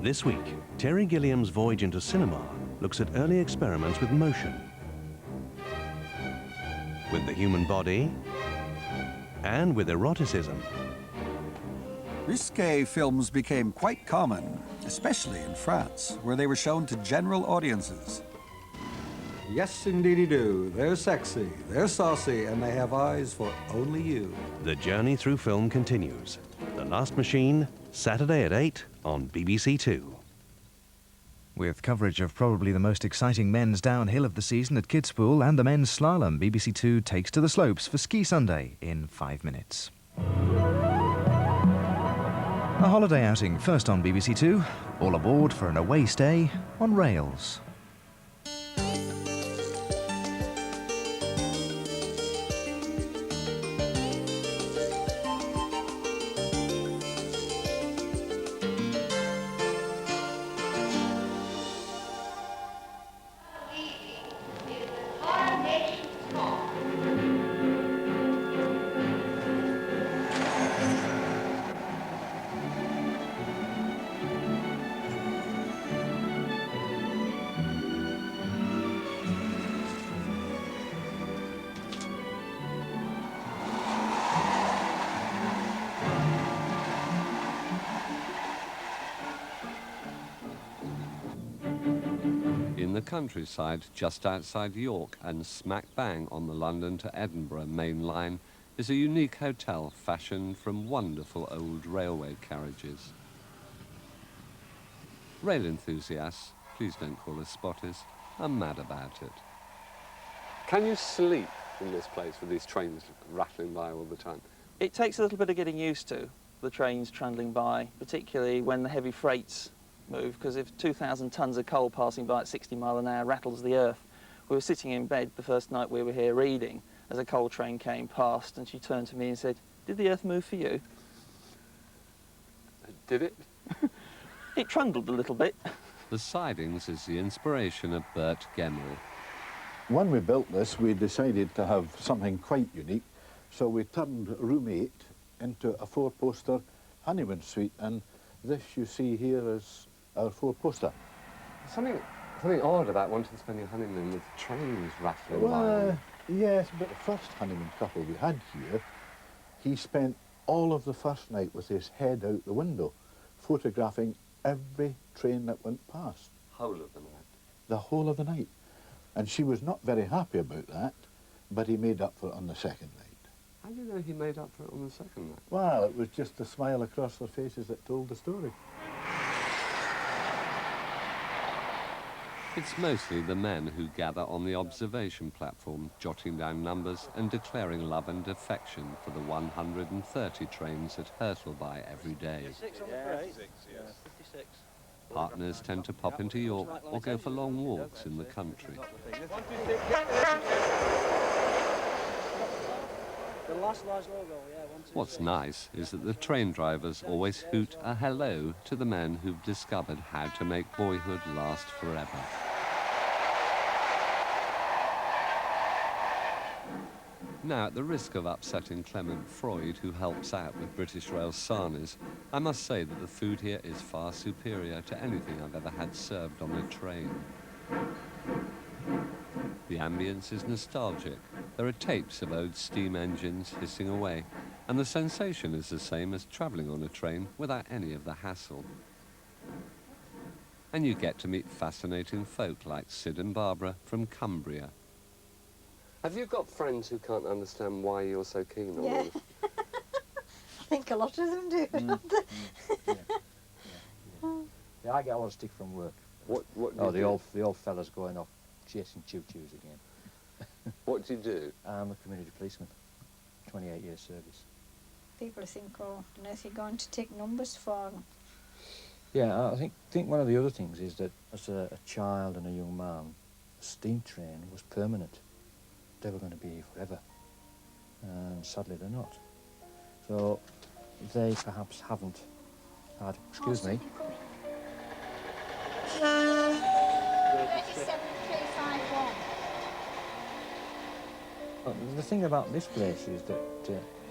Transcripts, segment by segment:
This week, Terry Gilliam's voyage into cinema looks at early experiments with motion, with the human body, and with eroticism. Risque films became quite common, especially in France, where they were shown to general audiences. Yes, indeedy do. They're sexy, they're saucy, and they have eyes for only you. The journey through film continues. The Last Machine, Saturday at 8 on BBC Two. With coverage of probably the most exciting men's downhill of the season at Kidspool and the men's slalom, BBC Two takes to the slopes for Ski Sunday in 5 minutes. A holiday outing first on BBC Two, all aboard for an away stay on rails. In the countryside, just outside York and smack bang on the London to Edinburgh main line, is a unique hotel fashioned from wonderful old railway carriages. Rail enthusiasts, please don't call us spotters, are mad about it. Can you sleep in this place with these trains rattling by all the time? It takes a little bit of getting used to, the trains trundling by, particularly when the heavy freights move, because if 2,000 tonnes of coal passing by at 60 miles an hour rattles the earth. We were sitting in bed the first night we were here reading as a coal train came past, and she turned to me and said, "Did the earth move for you?" Did it? It trundled a little bit. The Sidings is the inspiration of Bert Gemmell. When we built this, we decided to have something quite unique, so we turned room 8 into a 4-poster honeymoon suite, and this you see here is our 4-poster. Something odd about wanting to spend your honeymoon with trains rattling by. Well, yes, but the first honeymoon couple we had here, he spent all of the first night with his head out the window, photographing every train that went past. Whole of the night? The whole of the night. And she was not very happy about that, but he made up for it on the second night. How do you know he made up for it on the second night? Well, it was just the smile across their faces that told the story. It's mostly the men who gather on the observation platform, jotting down numbers and declaring love and affection for the 130 trains that hurtle by every day. 56 on the parade. 56. Partners tend to pop into York or go for long walks in the country. What's nice is that the train drivers always hoot a hello to the men who've discovered how to make boyhood last forever. Now, at the risk of upsetting Clement Freud, who helps out with British Rail sarnies, I must say that the food here is far superior to anything I've ever had served on a train. The ambience is nostalgic. There are tapes of old steam engines hissing away, and the sensation is the same as travelling on a train without any of the hassle. And you get to meet fascinating folk like Sid and Barbara from Cumbria. Have you got friends who can't understand why you're so keen on Yeah. this? I think a lot of them do, don't they? Yeah, I get a lot of stick from work. What Oh, the old fellas going off chasing choo-choos again. What do you do? I'm a community policeman, 28 years service. People think, oh, unless you're going to take numbers for them. Yeah, I think one of the other things is that as a child and a young man, the steam train was permanent. They were going to be here forever. And sadly they're not. So they perhaps haven't had, excuse me. 37351. The thing about this place is that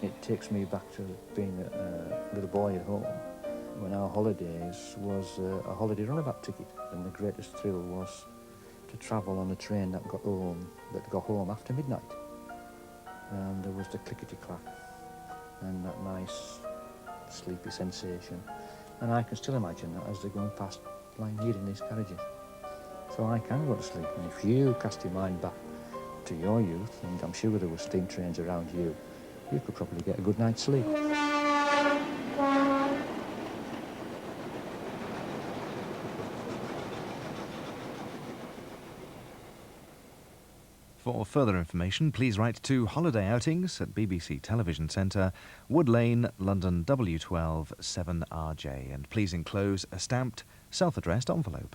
it takes me back to being a little boy at home, when our holidays was a holiday runabout ticket, and the greatest thrill was to travel on a train that got home after midnight. And there was the clickety-clack and that nice sleepy sensation. And I can still imagine that as they're going past lying here in these carriages. So I can go to sleep. And if you cast your mind back to your youth, and I'm sure there were steam trains around you, you could probably get a good night's sleep. For further information, please write to Holiday Outings at BBC Television Centre, Wood Lane, London W12 7RJ, and please enclose a stamped, self-addressed envelope.